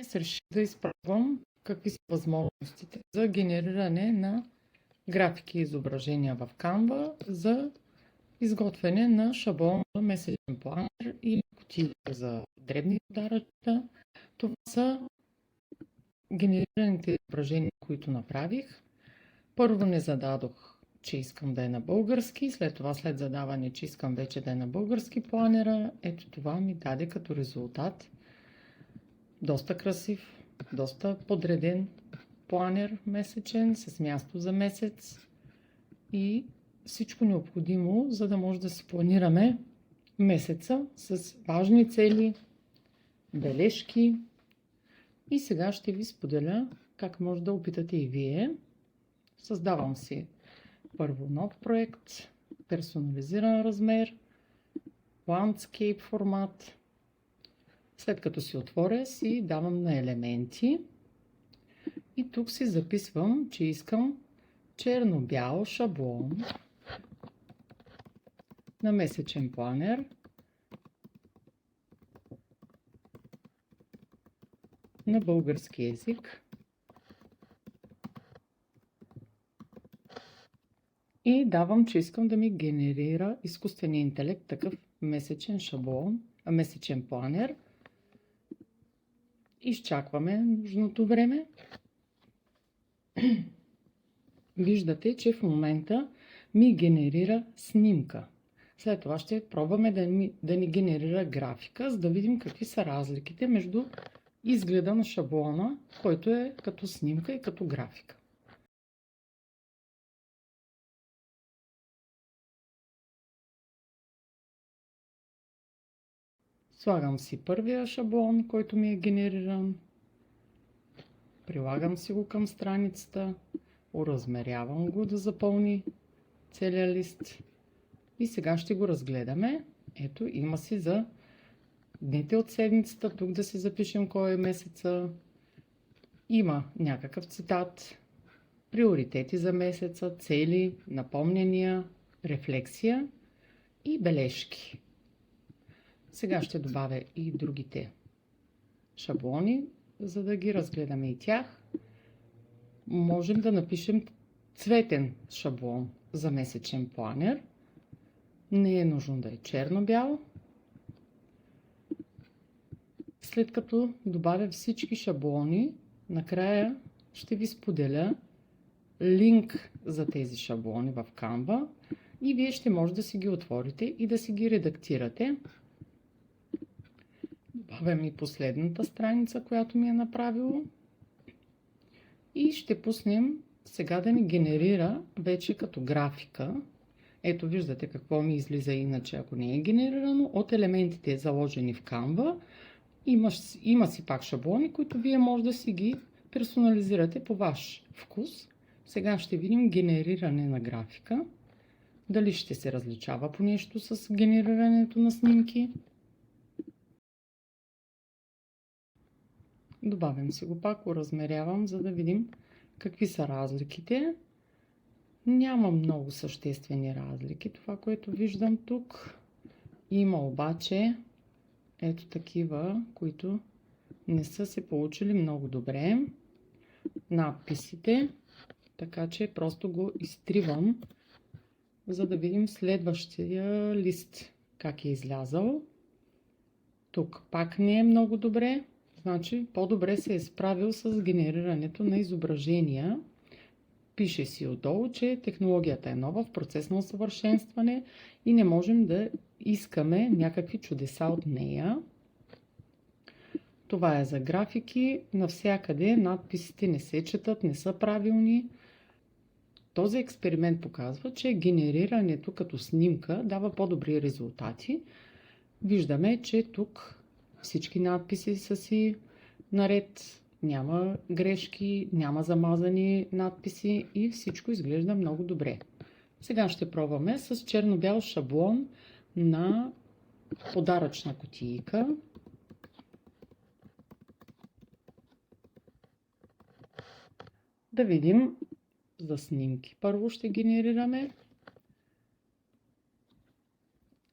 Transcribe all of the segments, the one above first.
Днес реших да изпробвам какви са възможностите за генериране на графики и изображения в Canva за изготвяне на шаблон за месечен планер и кутии за дребни подаръчета. Това са генерираните изображения, които направих. Първо не зададох, че искам да е на български, след това след задаване, че искам вече да е на български планера. Ето това ми даде като резултат доста красив, доста подреден планер месечен с място за месец и всичко необходимо, за да може да си планираме месеца с важни цели, бележки. И сега ще ви споделя как може да опитате и вие. Създавам си първо нов проект, персонализиран размер, landscape формат. След като си отворя, си давам на елементи и тук си записвам, че искам черно-бял шаблон на месечен планер на български език и давам, че искам да ми генерира изкуствения интелект такъв месечен шаблон, месечен планер. Изчакваме нужното време. Виждате, че в момента ми генерира снимка. След това ще пробваме да ни генерира графика, за да видим какви са разликите между изгледа на шаблона, който е като снимка и като графика. Слагам си първия шаблон, който ми е генериран. Прилагам си го към страницата. Оразмерявам го да запълни целия лист. И сега ще го разгледаме. Ето, има си за дните от седмицата. Тук да си запишем кой е месеца. Има някакъв цитат. Приоритети за месеца, цели, напомняния, рефлексия и бележки. Сега ще добавя и другите шаблони, за да ги разгледаме и тях. Можем да напишем цветен шаблон за месечен планер. Не е нужно да е черно-бял. След като добавя всички шаблони, накрая ще ви споделя линк за тези шаблони в Canva и вие ще може да си ги отворите и да си ги редактирате. Добавям и последната страница, която ми е направило. И ще пуснем сега да ни генерира вече като графика. Ето виждате какво ми излиза иначе, ако не е генерирано. От елементите заложени в Canva има си пак шаблони, които вие може да си ги персонализирате по ваш вкус. Сега ще видим генериране на графика. Дали ще се различава по нещо с генерирането на снимки. Добавям си го пак, оразмерявам, за да видим какви са разликите. Няма много съществени разлики. Това, което виждам тук, има обаче ето такива, които не са се получили много добре. Надписите, така че просто го изтривам, за да видим следващия лист как е излязъл. Тук пак не е много добре. Значи по-добре се е справил с генерирането на изображения. Пише си отдолу, че технологията е нова, в процес на усъвършенстване и не можем да искаме някакви чудеса от нея. Това е за графики. Навсякъде надписите не се четат, не са правилни. Този експеримент показва, че генерирането като снимка дава по-добри резултати. Виждаме, че тук всички надписи са си наред, няма грешки, няма замазани надписи и всичко изглежда много добре. Сега ще пробваме с черно-бял шаблон на подаръчна кутийка. Да видим за снимки. Първо ще генерираме.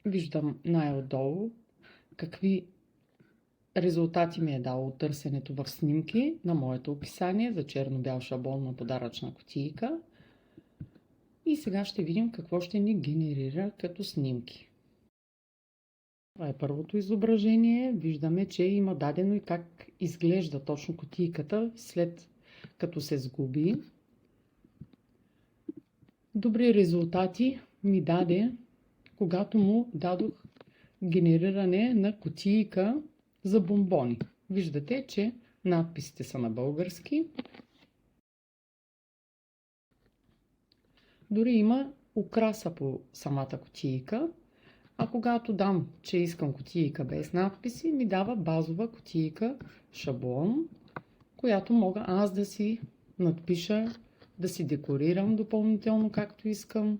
Виждам най-отдолу какви резултати ми е дало търсенето в снимки на моето описание за черно-бял шаблон на подаръчна кутийка. И сега ще видим какво ще ни генерира като снимки. Това е първото изображение. Виждаме, че има дадено и как изглежда точно кутийката след като се сгуби. Добри резултати ми даде, когато му дадох генериране на кутийка за бомбони. Виждате, че надписите са на български. Дори има украса по самата кутийка. А когато дам, че искам кутийка без надписи, ми дава базова кутийка шаблон, която мога аз да си надпиша, да си декорирам допълнително както искам.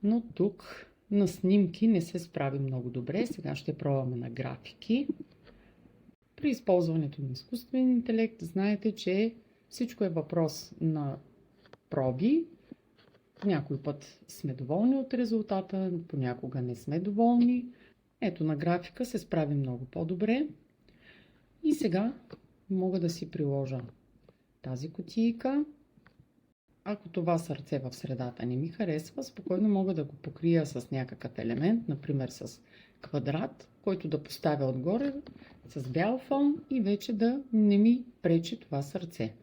Но тук на снимки не се справи много добре. Сега ще пробваме на графики. При използването на изкуствен интелект знаете, че всичко е въпрос на проби. Някой път сме доволни от резултата, понякога не сме доволни. Ето на графика се справи много по-добре. И сега мога да си приложа тази кутийка. Ако това сърце в средата не ми харесва, спокойно мога да го покрия с някакъв елемент, например с квадрат, който да поставя отгоре с бял фон и вече да не ми пречи това сърце.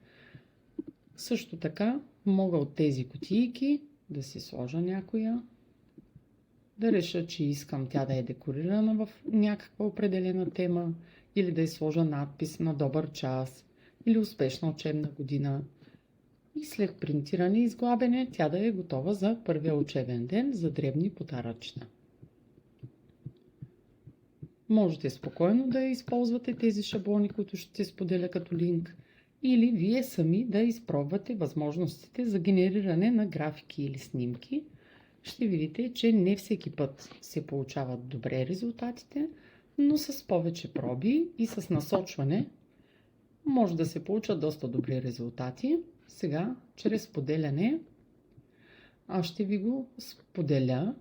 Също така мога от тези кутийки да си сложа някоя, да реша, че искам тя да е декорирана в някаква определена тема или да й сложа надпис на добър час или успешна учебна година. И след принтиране и изглабене тя да е готова за първия учебен ден за дребни подаръчна. Можете спокойно да използвате тези шаблони, които ще споделя като линк, или вие сами да изпробвате възможностите за генериране на графики или снимки. Ще видите, че не всеки път се получават добре резултатите, но с повече проби и с насочване може да се получат доста добри резултати. Сега, чрез споделяне, аз ще ви го споделя